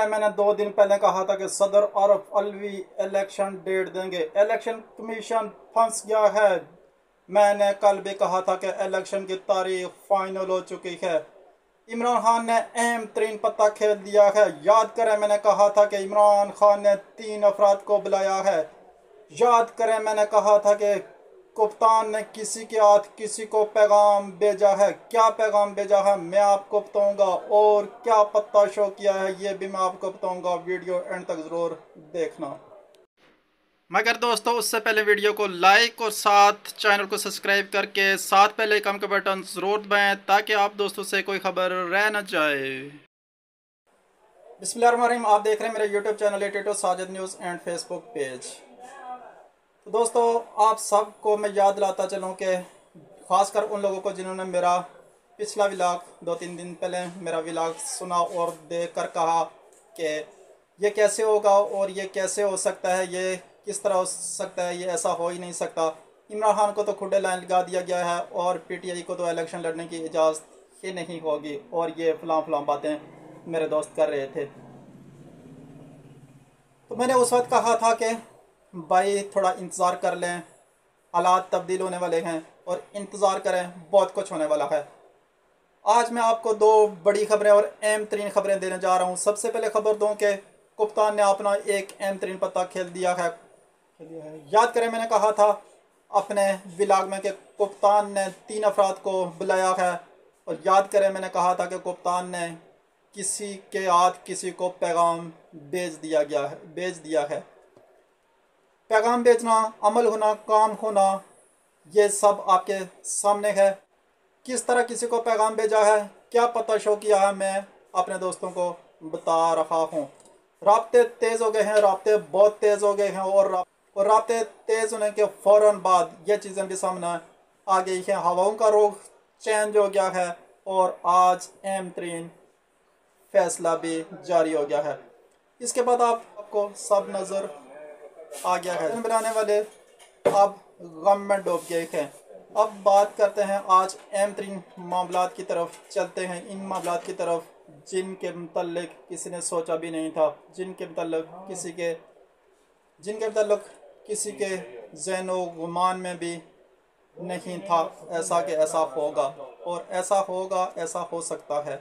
करें, मैंने 2 दिन पहले कहा था कि सदर आरिफ अलवी इलेक्शन डेट देंगे। इलेक्शन कमीशन फंस गया है। मैंने कल भी कहा था कि इलेक्शन की तारीख फाइनल हो चुकी है। इमरान खान ने अहम तरीन पत्ता खेल दिया है। याद करें, मैंने कहा था कि इमरान खान ने 3 अफराद को बुलाया है। याद करें, मैंने कहा था कि कप्तान ने किसी के हाथ किसी को पैगाम भेजा है। क्या पैगाम भेजा है मैं आपको बताऊंगा, और क्या पत्ता शो किया है ये भी मैं आपको बताऊंगा। वीडियो एंड तक ज़रूर देखना। मगर दोस्तों, उससे पहले वीडियो को लाइक और साथ चैनल को सब्सक्राइब करके साथ पहले आइकन का बटन ज़रूर दबाएं ताकि आप दोस्तों से कोई खबर रह न जाए। बिस्मिल्लाहिर्रहमानिर्रहीम। आप देख रहे हैं मेरे यूट्यूब चैनल एटेटो Sajid news and Facebook page. तो दोस्तों, आप सबको मैं याद दिलाता चलूँ कि ख़ासकर उन लोगों को जिन्होंने मेरा पिछला व्लॉग 2-3 दिन पहले मेरा व्लॉग सुना और देख कर कहा कि ये कैसे होगा और ये कैसे हो सकता है, ये किस तरह हो सकता है, ये ऐसा हो ही नहीं सकता। इमरान खान को तो खुले लाइन लगा दिया गया है और पीटीआई को तो इलेक्शन लड़ने की इजाज़त ही नहीं होगी, और ये फलां बातें मेरे दोस्त कर रहे थे। तो मैंने उस वक्त कहा था कि भाई थोड़ा इंतज़ार कर लें, हालात तब्दील होने वाले हैं और इंतज़ार करें, बहुत कुछ होने वाला है। आज मैं आपको 2 बड़ी खबरें और अहम तरीन खबरें देने जा रहा हूँ। सबसे पहले खबर दूँ कि कप्तान ने अपना एक अहम तरीन पत्ता खेल दिया है। याद करें, मैंने कहा था अपने व्लॉग में कि कप्तान ने 3 अफराद को बुलाया है, और याद करें मैंने कहा था कि कप्तान ने किसी के हाथ किसी को पैगाम भेज दिया है। पैगाम भेजना, अमल होना, काम होना, ये सब आपके सामने है। किस तरह किसी को पैगाम भेजा है, क्या पता शो किया है, मैं अपने दोस्तों को बता रहा हूँ। राब्ते तेज़ हो गए हैं, राब्ते बहुत तेज़ हो गए हैं, और राब्ते तेज़ होने के फ़ौरन बाद ये चीज़ें भी सामने आ गई हैं। हवाओं का रुख चेंज हो गया है और आज अहम तरीन फैसला भी जारी हो गया है। इसके बाद आपको सब नज़र आ गया है। बनाने वाले अब गम में डूब गए हैं। अब बात करते हैं, आज अहम तरीन मामलात की तरफ चलते हैं। इन मामलात की तरफ जिनके मुतल्लिक किसी ने सोचा भी नहीं था, जिनके मुतल्लिक किसी के ज़हनो गुमान में भी नहीं था ऐसा कि ऐसा होगा, और ऐसा होगा, ऐसा हो सकता है।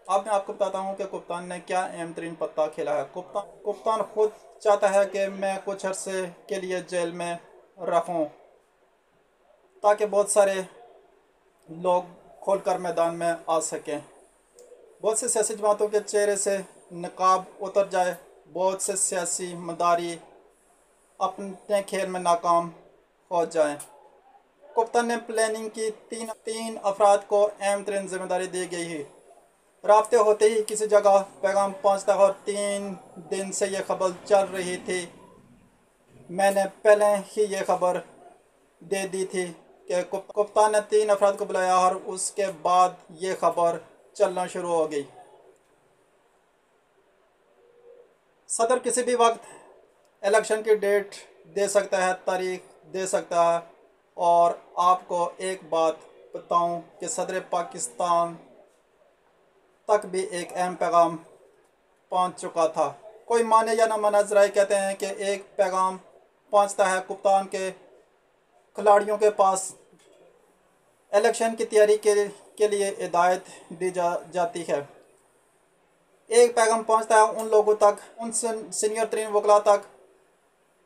अब मैं आपको बताता हूँ कि कप्तान ने क्या अहम तरीन पत्ता खेला है। कप्तान खुद चाहता है कि मैं कुछ अरसे के लिए जेल में रहूँ ताकि बहुत सारे लोग खोलकर मैदान में आ सकें। बहुत से सियासी जमातों के चेहरे से नकाब उतर जाए, बहुत से सियासी मदारी अपने खेल में नाकाम हो जाएं। कप्तान ने प्लानिंग की। तीन अफराद को अहम तरीन जिम्मेदारी दी गई है। राब्ते होते ही किसी जगह पैगाम पहुंचता है, और 3 दिन से ये खबर चल रही थी। मैंने पहले ही ये खबर दे दी थी कि कप्तान ने 3 अफराद को बुलाया, और उसके बाद ये खबर चलना शुरू हो गई। सदर किसी भी वक्त इलेक्शन की डेट दे सकता है, तारीख दे सकता है। और आपको एक बात बताऊं कि सदर पाकिस्तान तक भी एक अहम पैगाम पहुंच चुका था। कोई माने या ना माने, ज़राए कहते हैं कि एक पैगाम पहुंचता है कप्तान के खिलाड़ियों के पास। इलेक्शन की तैयारी के लिए हिदायत दी जाती है। एक पैगाम पहुंचता है उन लोगों तक, उन सीनियर तरीन वकला तक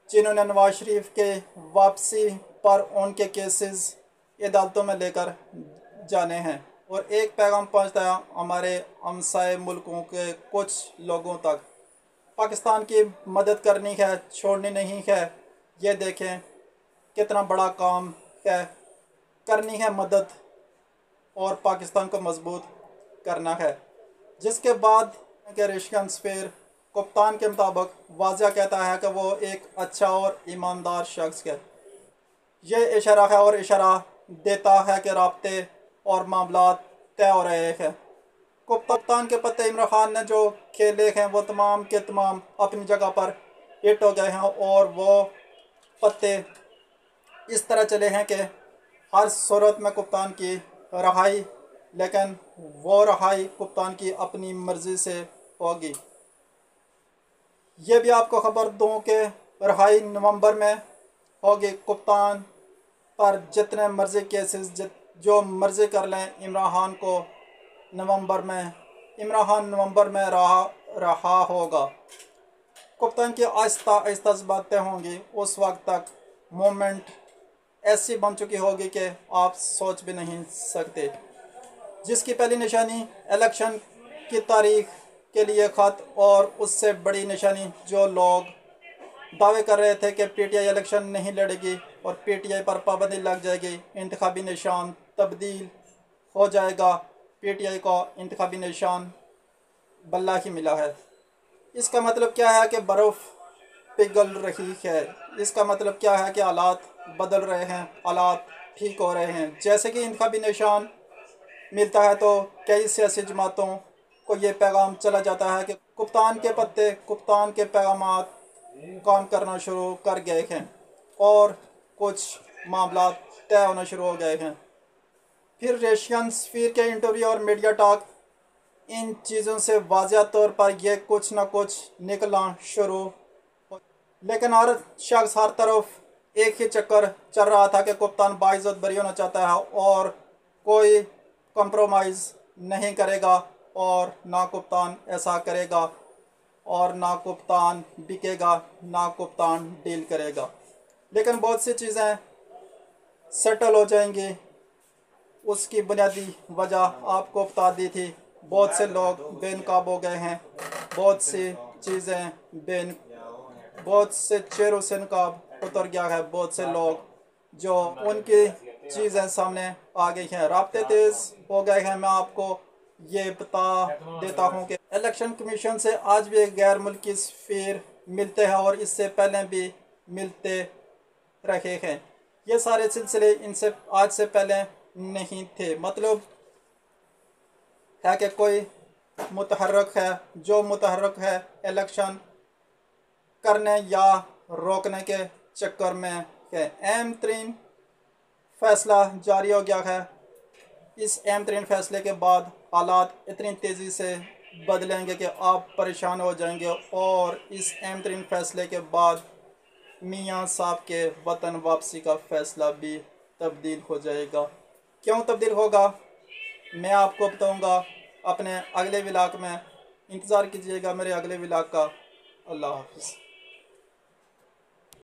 जिन्होंने नवाज शरीफ के वापसी पर उनके केसेस अदालतों में लेकर जाने हैं, और एक पैगाम पहुंचता है हमारे हमसाए मुल्कों के कुछ लोगों तक। पाकिस्तान की मदद करनी है, छोड़नी नहीं है। ये देखें कितना बड़ा काम है, करनी है मदद और पाकिस्तान को मजबूत करना है। जिसके बाद के रेशियन स्पेयर कप्तान के मुताबिक वाज़ा कहता है कि वो एक अच्छा और ईमानदार शख्स है। ये इशारा है और इशारा देता है कि राब्ते और मामलात तय हो रहे हैं। कप्तान के पत्ते इमरान खान ने जो खेले हैं वो तमाम के तमाम अपनी जगह पर हिट हो गए हैं, और वो पत्ते इस तरह चले हैं कि हर सूरत में कप्तान की रहाई, लेकिन वो रहाई कप्तान की अपनी मर्ज़ी से होगी। ये भी आपको खबर दूँ कि रहाई नवंबर में होगी। कप्तान पर जितने मर्जी केसेस जो मर्जी कर लें, इमरान नवंबर में रहा होगा। कप्तान की आहिस्ता आहिस्ता बातें होंगी। उस वक्त तक मूवमेंट ऐसी बन चुकी होगी कि आप सोच भी नहीं सकते। जिसकी पहली निशानी इलेक्शन की तारीख के लिए ख़त, और उससे बड़ी निशानी जो लोग दावे कर रहे थे कि पीटीआई इलेक्शन नहीं लड़ेगी और पीटीआई पर पाबंदी लग जाएगी, इंतखाबी निशान तब्दील हो जाएगा। पीटीआई को इंतखाबी निशान बल्ला ही मिला है। इसका मतलब क्या है कि बर्फ़ पिघल रही है। इसका मतलब क्या है कि हालात बदल रहे हैं, हालात ठीक हो रहे हैं। जैसे कि इंतखाबी निशान मिलता है तो कई सियासी जमातों को ये पैगाम चला जाता है कि कप्तान के पैगामात काम करना शुरू कर गए हैं और कुछ मामला तय होना शुरू हो गए हैं। फिर रशियन सफीर के इंटरव्यू और मीडिया टॉक, इन चीज़ों से वाज़ह तौर पर यह कुछ ना कुछ निकलना शुरू। लेकिन हर शख्स हर तरफ एक ही चक्कर चल रहा था कि कप्तान बाइज़्ज़त बरी होना चाहता है और कोई कंप्रोमाइज़ नहीं करेगा, और ना कप्तान ऐसा करेगा, और ना कप्तान बिकेगा, ना कप्तान डील करेगा। लेकिन बहुत सी चीज़ें सेटल हो जाएंगी। उसकी बुनियादी वजह आपको बता दी थी। बहुत से लोग बेनकाब हो गए हैं, बहुत सी चीज़ें बहुत से चेहरों से नकाब उतर गया है। बहुत से लोग जो उनकी चीज़ें सामने आ गई हैं, राब्ते तेज़ हो गए हैं। मैं आपको ये बता देता हूँ कि इलेक्शन कमीशन से आज भी गैर मुल्की सफ़ीर मिलते हैं और इससे पहले भी मिलते रहे हैं। ये सारे सिलसिले इनसे आज से पहले नहीं थे। मतलब है कि कोई मुतहर्रक है जो मुतहर्रक है इलेक्शन करने या रोकने के चक्कर में है। अहम तरीन फैसला जारी हो गया है। इस अहम तरीन फैसले के बाद हालात इतनी तेज़ी से बदलेंगे कि आप परेशान हो जाएंगे, और इस अहम तरीन फैसले के बाद मियाँ साहब के वतन वापसी का फ़ैसला भी तब्दील हो जाएगा। क्यों तब्दील होगा मैं आपको बताऊंगा अपने अगले व्लॉग में। इंतज़ार कीजिएगा मेरे अगले व्लॉग का। अल्लाह हाफ़िज़।